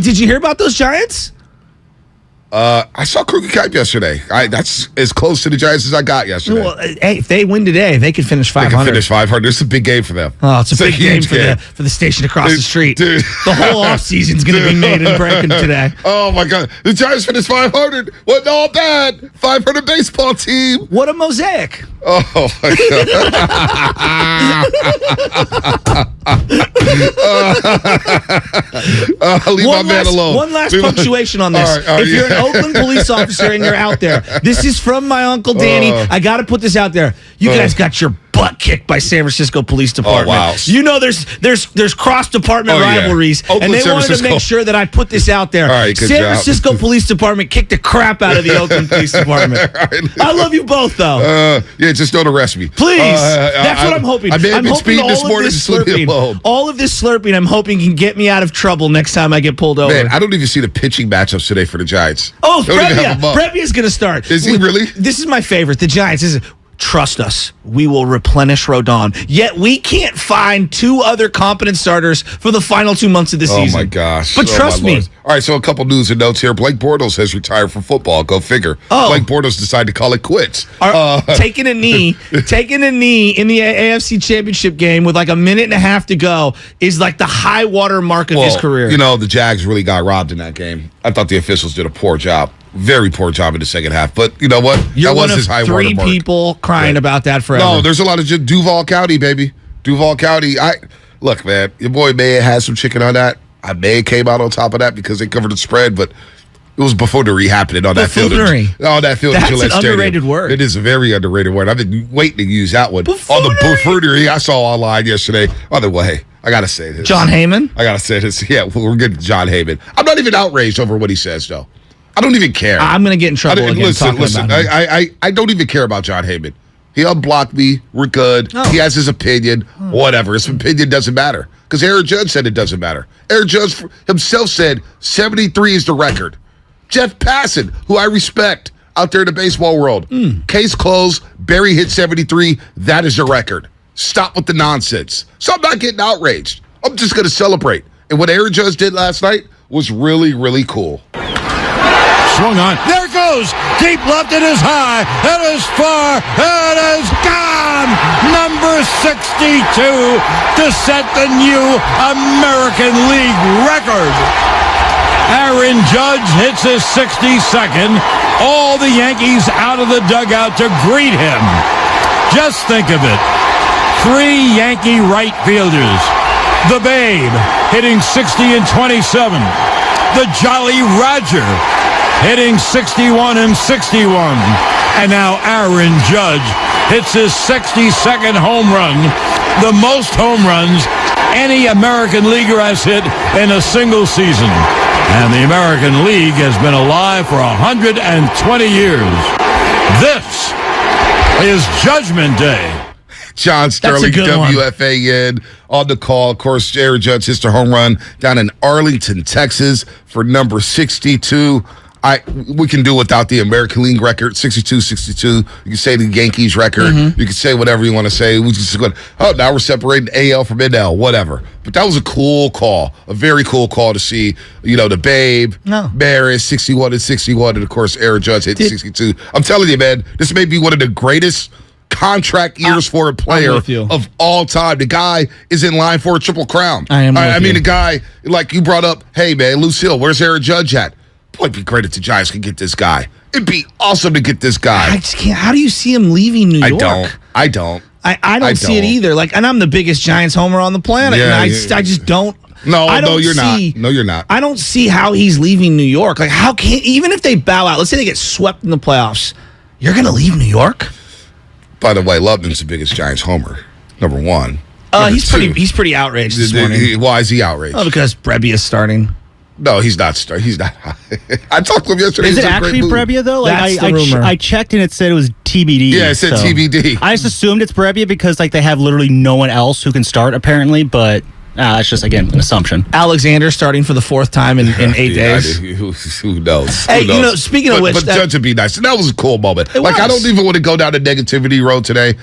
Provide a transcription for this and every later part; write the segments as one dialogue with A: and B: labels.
A: Did you hear about those Giants?
B: I saw Kruger Kuip yesterday. That's as close to the Giants as I got yesterday.
A: Well, hey, if they win today, they could finish 500.
B: They can finish 500. It's a big game for them.
A: Oh, it's a big game for the station across the street.
B: Dude.
A: The whole offseason's going to be made in Brecken today.
B: Oh, my God. The Giants finished 500. What all bad? 500 baseball team.
A: What a mosaic.
B: Oh, my God. Leave my man alone.
A: One last punctuation on this. If you're an Oakland police officer and you're out there, this is from my Uncle Danny. I got to put this out there. You guys got your butt kicked by San Francisco Police Department.
B: Oh, wow.
A: You know there's cross-department rivalries,
B: Oakland,
A: and they
B: San
A: wanted to
B: Francisco.
A: make sure that I put this out there.
B: All right, good
A: San
B: job.
A: Francisco Police Department kicked the crap out of the Oakland Police Department.
B: Right.
A: I love you both, though.
B: Yeah, just don't arrest me.
A: Please. That's what I'm hoping.
B: I may have been
A: hoping
B: speeding this morning. Just leave me alone.
A: All of this slurping, I'm hoping can get me out of trouble next time I get pulled over.
B: Man, I don't even see the pitching matchups today for the Giants.
A: Oh, Brebbia going to start.
B: Is he really?
A: This is my favorite. The Giants. Trust us, we will replenish Rodon. Yet we can't find two other competent starters for the final 2 months of the season.
B: Oh, my gosh.
A: But trust me.
B: All right, so a couple news and notes here. Blake Bortles has retired from football. Go figure. Blake Bortles decided to call it quits.
A: Taking a knee in the AFC Championship game with like a minute and a half to go is like the high water mark of his career.
B: You know, the Jags really got robbed in that game. I thought the officials did a poor job. Very poor job in the second half. But you know what?
A: You're
B: that was
A: one
B: his high
A: of three
B: watermark.
A: people crying about that forever.
B: No, there's a lot of just Duval County, baby. Duval County. Look, man, your boy may have had some chicken on that. I may have came out on top of that because they covered the spread, but it was buffoonery happening on that field. On that field.
A: That's an underrated word.
B: It is a very underrated word. I've been waiting to use that one.
A: Buffoonery.
B: On the buffoonery I saw online yesterday. By the way, I got to say this.
A: John Heyman?
B: I got to say this. Yeah, we're getting John Heyman. I'm not even outraged over what he says, though. I don't even care.
A: I'm going to get in trouble again
B: listen,
A: about him.
B: I don't even care about John Heyman. He unblocked me. We're good.
A: Oh.
B: He has his opinion. Whatever. His opinion doesn't matter. Because Aaron Judge said it doesn't matter. Aaron Judge himself said 73 is the record. Jeff Passan, who I respect out there in the baseball world. Case closed. Barry hit 73. That is the record. Stop with the nonsense. So I'm not getting outraged. I'm just going to celebrate. And what Aaron Judge did last night was really, really cool.
C: Swung on. There it goes. Deep left. It is high. It is far. It is gone. Number 62 to set the new American League record. Aaron Judge hits his 62nd. All the Yankees out of the dugout to greet him. Just think of it. 3 Yankee right fielders. The Babe hitting 60 and 27. The Jolly Roger hitting 61 and 61. And now Aaron Judge hits his 62nd home run, the most home runs any American leaguer has hit in a single season. And the American League has been alive for 120 years. This is Judgment Day.
B: John Sterling, WFAN, on the call. Of course, Aaron Judge hits the home run down in Arlington, Texas for number 62. We can do without the American League record, 62-62. You can say the Yankees record. You can say whatever you want to say. We just go, now we're separating AL from NL, whatever. But that was a cool call, a very cool call to see, the Babe, Maris, 61 and 61, and of course, Aaron Judge hit 62. I'm telling you, man, this may be one of the greatest contract years for a player of all time. The guy is in line for a triple crown. I mean, the guy, like you brought up, hey, man, Lucille, where's Aaron Judge at? Boy, it'd be great if the Giants could get this guy. It'd be awesome to get this guy.
A: I just can't. How do you see him leaving New York?
B: I don't.
A: I don't see it either. And I'm the biggest Giants homer on the planet, and I just don't.
B: No, you're not. No, you're not.
A: I don't see how he's leaving New York. How can, even if they bow out, let's say they get swept in the playoffs, you're going to leave New York?
B: By the way, Lubman's the biggest Giants homer, number one.
A: He's pretty outraged this morning.
B: Why is he outraged?
A: Oh, because Brebbia is starting.
B: No, he's not. He's not. I talked to him yesterday.
D: Is it actually Brebbia, though?
A: That's the rumor.
D: I checked and it said it was TBD.
B: Yeah, it said TBD.
D: I just assumed it's Brebbia because they have literally no one else who can start, apparently, but that's just, again, an assumption.
A: Alexander starting for the 4th time in 8 days.
B: Who knows?
A: Hey, speaking of which.
B: But Judge would be nice. And that was a cool moment. I don't even want to go down the negativity road today.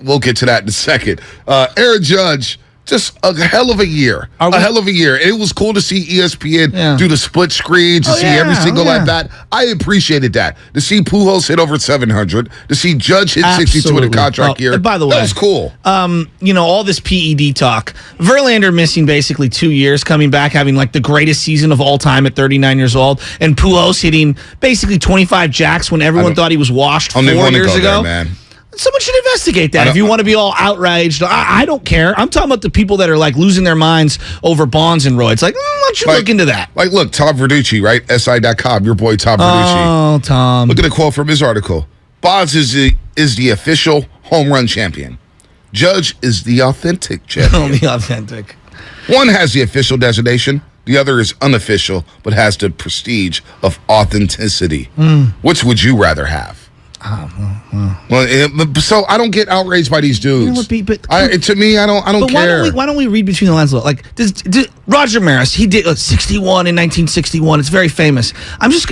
B: We'll get to that in a second. Aaron Judge Just a hell of a year. A hell of a year. It was cool to see ESPN do the split screens, to see every single at bat. I appreciated that. To see Pujols hit over 700, to see Judge hit 62 in a contract year.
A: By the way,
B: that was cool.
A: All this PED talk. Verlander missing basically 2 years, coming back, having like the greatest season of all time at 39 years old, and Pujols hitting basically 25 jacks when everyone thought he was washed 4 years ago.
B: There, man.
A: Someone should investigate that. If you want to be all outraged, I don't care. I'm talking about the people that are like losing their minds over Bonds and Roy. It's like, why don't you look into that?
B: Like, look, Tom Verducci, right? SI.com, your boy Tom Verducci.
A: Oh, Tom.
B: Look at a quote from his article. Bonds is the official home run champion. Judge is the authentic champion.
A: The authentic.
B: One has the official designation. The other is unofficial, but has the prestige of authenticity. Which would you rather have? Well, so I don't get outraged by these dudes. To me, I don't care.
A: Why don't we read between the lines a little? Like, Roger Maris, he did 61 in 1961. It's very famous. I'm just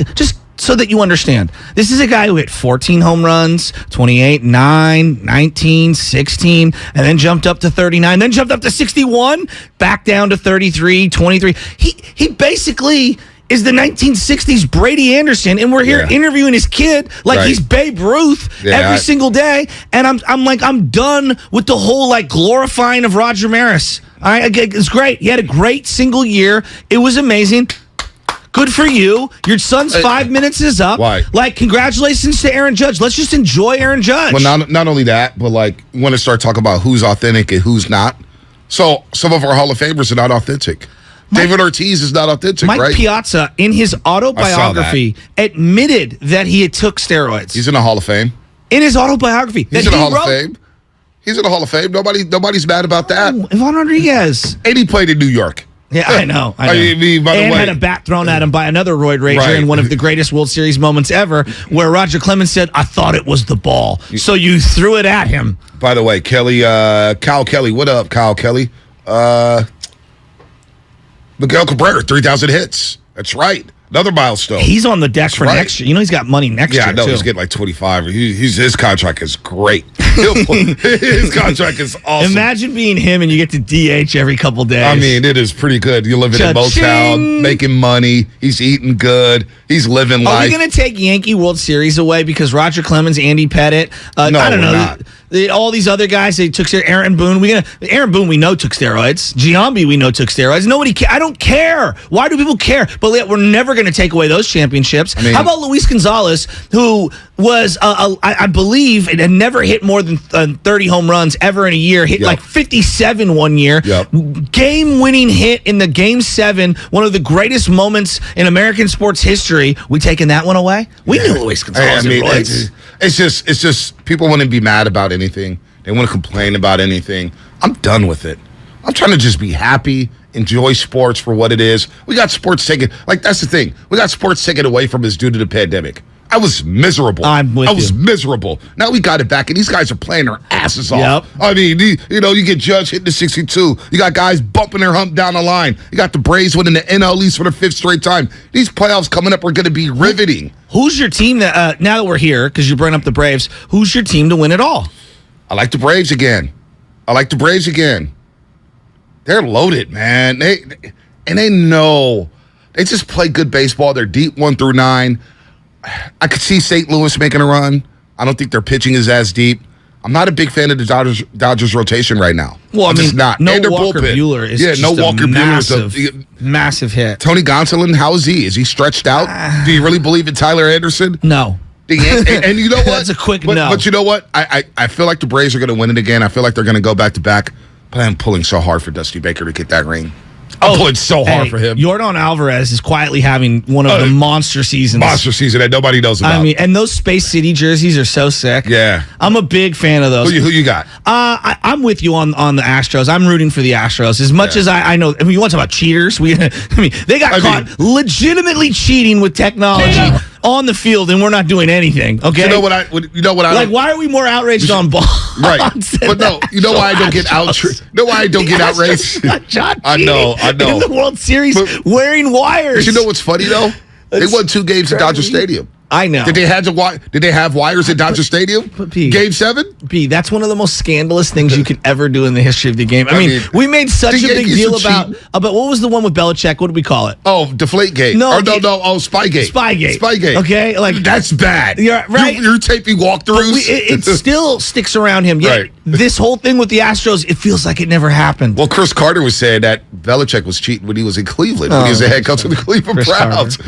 A: so that you understand. This is a guy who hit 14 home runs, 28, 9, 19, 16, and then jumped up to 39, then jumped up to 61, back down to 33, 23. He basically is the 1960s Brady Anderson, and we're here interviewing his kid like he's Babe Ruth every single day. And I'm done with the whole like glorifying of Roger Maris. All right, it's great. He had a great single year. It was amazing. Good for you. Your son's 5 minutes is up.
B: Why?
A: Like, congratulations to Aaron Judge. Let's just enjoy Aaron Judge.
B: Well, not only that, but like, you want to start talking about who's authentic and who's not. So some of our Hall of Famers are not authentic. David Ortiz is not authentic, right?
A: Mike Piazza, in his autobiography, admitted that he had took steroids.
B: He's in the Hall of Fame.
A: In his autobiography.
B: He's in the Hall of Fame. He's in the Hall of Fame. Nobody's mad about that.
A: Ivan Rodriguez.
B: And he played in New York.
A: Yeah, I know.
B: By the way,
A: had a bat thrown at him by another roid rager in one of the greatest World Series moments ever, where Roger Clemens said, "I thought it was the ball." So you threw it at him.
B: By the way, Kyle Kelly, what up, Kyle Kelly? Miguel Cabrera, 3,000 hits. That's right. Another milestone.
A: He's on the deck for next year. You know he's got money next year,
B: I know.
A: too.
B: He's getting like 25. His contract is great. His contract is awesome.
A: Imagine being him and you get to DH every couple days.
B: I mean, it is pretty good. You're living in Motown, making money. He's eating good. He's living life.
A: Are we going to take Yankee World Series away because Roger Clemens, Andy Pettit,
B: no,
A: I don't know.
B: Not.
A: All these other guys, they took steroids. Aaron Boone, we know took steroids. Giambi, we know took steroids. Nobody I don't care. Why do people care? But we're never going to take away those championships. How about Luis Gonzalez, who was, I believe, had never hit more than 30 home runs ever in a year. Hit like 57 one year. Game-winning hit in the Game 7, one of the greatest moments in American sports history. We taking that one away? We knew Luis Gonzalez.
B: It's just people want to be mad about anything. They want to complain about anything. I'm done with it. I'm trying to just be happy, enjoy sports for what it is. We got sports taken. Like, that's the thing. We got sports taken away from us due to the pandemic. I was miserable. I was miserable. Now we got it back, and these guys are playing their asses off. I mean, you get Judge hitting the 62. You got guys bumping their hump down the line. You got the Braves winning the NL East for the 5th straight time. These playoffs coming up are going to be riveting.
A: Who's your team that, now that we're here, because you bring up the Braves, who's your team to win it all?
B: I like the Braves again. They're loaded, man. They know. They just play good baseball. They're deep 1 through 9. I could see St. Louis making a run. I don't think their pitching is as deep. I'm not a big fan of the Dodgers rotation right now.
A: Well,
B: I'm just not.
A: No Walker Buehler is massive hit.
B: Tony Gonsolin, how is he? Is he stretched out? Do you really believe in Tyler Anderson?
A: No.
B: And you know what?
A: That's a quick no.
B: But you know what? I feel like the Braves are going to win it again. I feel like they're going to go back to back. But I'm pulling so hard for Dusty Baker to get that ring. I'm pulling so hard for him.
A: Yordan Alvarez is quietly having one of the monster seasons.
B: Monster season that nobody knows about.
A: I mean, and those Space City jerseys are so sick.
B: Yeah.
A: I'm a big fan of those.
B: Who you got?
A: I'm with you on the Astros. I'm rooting for the Astros. As much as I know, I mean, you want to talk about cheaters? They got caught legitimately cheating with technology on the field, and we're not doing anything. Okay.
B: You know what I
A: like? Why are we more outraged on ball?
B: Right. But no, you know why I don't get outraged? You know why I don't get outraged? I know.
A: In the World Series, wearing wires.
B: But you know what's funny though? They won 2 games at Dodger Stadium.
A: I know.
B: Did they have wires at Dodger Stadium? Game 7?
A: B, that's one of the most scandalous things you could ever do in the history of the game. I mean, we made such a big deal about what was the one with Belichick? What did we call it?
B: Oh, Deflategate.
A: No,
B: Spygate.
A: Spygate. Okay, like
B: that's bad.
A: You're right.
B: You're taping walkthroughs.
A: It still sticks around him. Yet
B: Right.
A: this whole thing with the Astros, it feels like it never happened.
B: Well, Chris Carter was saying that Belichick was cheating when he was in Cleveland, when he was the head coach of the Cleveland
A: Chris
B: Browns.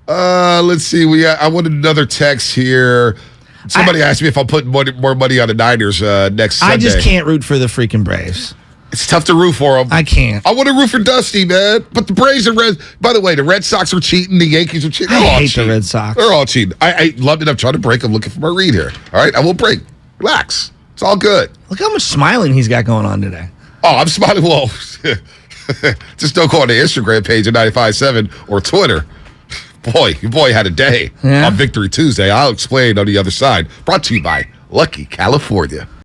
B: Let's see. I wanted another text here. Somebody asked me if I'll put more money on the Niners next Sunday.
A: I just can't root for the freaking Braves.
B: It's tough to root for them.
A: I can't.
B: I want to root for Dusty, man. But the Braves and Reds. By the way, the Red Sox are cheating. The Yankees are cheating.
A: I hate the Red Sox.
B: They're all cheating. I love it. I'm trying to break. I'm looking for my read here. All right, I will break. Relax. It's all good.
A: Look how much smiling he's got going on today.
B: Oh, I'm smiling. Whoa. Just don't go on the Instagram page at 95.7 or Twitter. Boy, your boy had a day on Victory Tuesday. I'll explain on the other side. Brought to you by Lucky California.